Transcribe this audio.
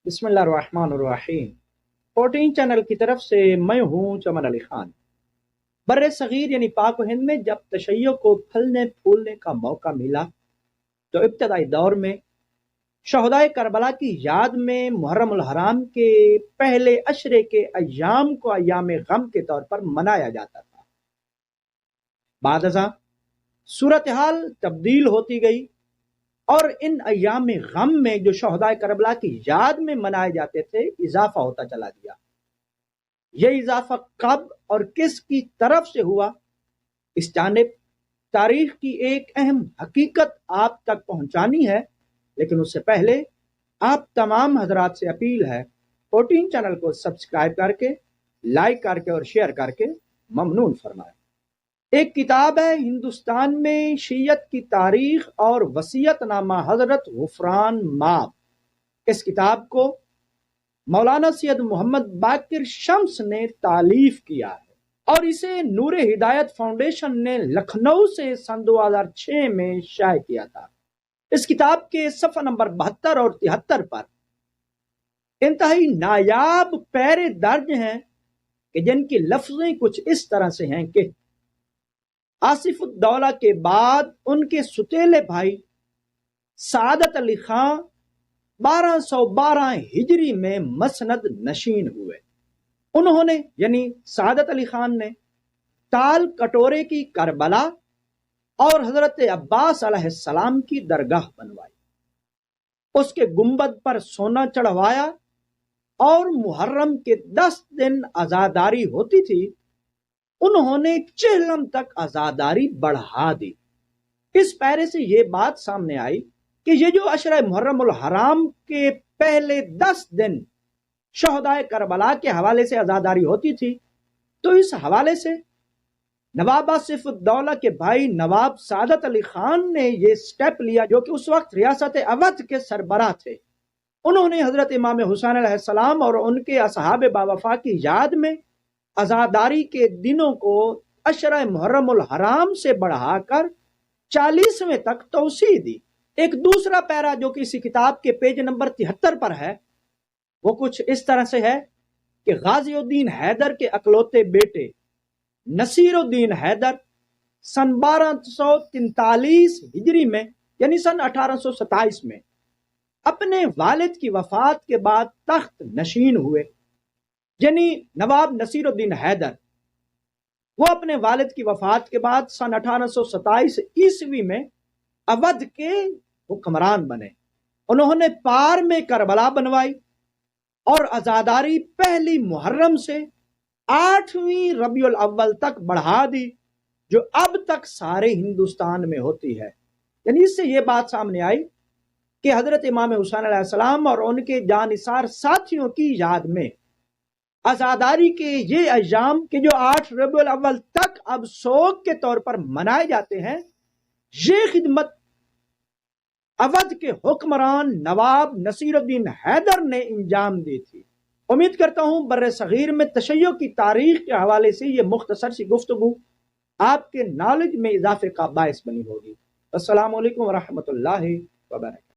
بسم اللہ الرحمن الرحیم 14 چینل کی طرف سے میں ہوں چمن علی خان۔ بر صغیر یعنی پاک و ہند میں جب تشیع کو پھلنے پھولنے کا موقع ملا تو ابتدائی دور میں شہدائے کربلا کی یاد میں محرم الحرام کے پہلے عشرے کے ایام کو ایام غم کے طور پر منایا جاتا تھا۔ بعد ازاں صورتحال تبدیل ہوتی گئی اور ان ایام غم میں جو شہدائے کربلا کی یاد میں منائے جاتے تھے اضافہ ہوتا چلا گیا۔ یہ اضافہ کب اور کس کی طرف سے ہوا، اس جانب تاریخ کی ایک اہم حقیقت آپ تک پہنچانی ہے، لیکن اس سے پہلے آپ تمام حضرات سے اپیل ہے 14 چینل کو سبسکرائب کر کے، لائک کر کے اور شیئر کر کے ممنون فرمائیں۔ ایک کتاب ہے ہندوستان میں شیعت کی تاریخ اور وصیت نامہ حضرت غفران ماب۔ اس کتاب کو مولانا سید محمد باقر شمس نے تالیف کیا ہے اور اسے نور ہدایت فاؤنڈیشن نے لکھنؤ سے سن 2006 میں شائع کیا تھا۔ اس کتاب کے صفحہ نمبر 72 اور 73 پر انتہائی نایاب پیرے درج ہیں کہ جن کی لفظیں کچھ اس طرح سے ہیں کہ آصف الدولہ کے بعد ان کے ستیلے بھائی سعادت علی خان 1212 ہجری میں مسند نشین ہوئے۔ انہوں نے یعنی سعادت علی خان نے تال کٹورے کی کربلا اور حضرت عباس علیہ السلام کی درگاہ بنوائی، اس کے گنبد پر سونا چڑھوایا اور محرم کے 10 دن عزاداری ہوتی تھی، انہوں نے چہلم تک عزاداری بڑھا دی۔ اس پیرے سے یہ بات سامنے آئی کہ یہ جو عشرہ محرم الحرام کے پہلے 10 دن شہدائے کربلا کے حوالے سے عزاداری ہوتی تھی، تو اس حوالے سے نواب آصف الدولہ کے بھائی نواب سعادت علی خان نے یہ سٹیپ لیا، جو کہ اس وقت ریاست اودھ کے سربراہ تھے۔ انہوں نے حضرت امام حسین علیہ السلام اور ان کے اصحاب باوفا کی یاد میں عزاداری کے دنوں کو عشرہ محرم الحرام سے بڑھا کر 40ویں تک توسیع دی۔ ایک دوسرا پیرا جو کہ اسی کتاب کے پیج نمبر 73 پر ہے، وہ کچھ اس طرح سے ہے کہ غازی الدین حیدر کے اکلوتے بیٹے نصیر الدین حیدر سن 1243 ہجری میں یعنی سن 1827 میں اپنے والد کی وفات کے بعد تخت نشین ہوئے، یعنی نواب نصیر الدین حیدر۔ وہ اپنے والد کی وفات کے بعد سن 1827 عیسوی میں اودھ کے حکمران بنے۔ انہوں نے پار میں کربلا بنوائی اور عزاداری پہلی محرم سے 8ویں ربیع الاول تک بڑھا دی، جو اب تک سارے ہندوستان میں ہوتی ہے۔ یعنی اس سے یہ بات سامنے آئی کہ حضرت امام حسین علیہ السلام اور ان کے جانثار ساتھیوں کی یاد میں عزاداری کے یہ ایام کے جو 8 ربیع الاول تک اب سوگ کے طور پر منائے جاتے ہیں، یہ خدمت اودھ کے حکمران نواب نصیر الدین حیدر نے انجام دی تھی۔ امید کرتا ہوں بر صغیر میں تشیع کی تاریخ کے حوالے سے یہ مختصر سی گفتگو آپ کے نالج میں اضافے کا باعث بنی ہوگی۔ السلام علیکم ورحمۃ اللہ وبرکاتہ۔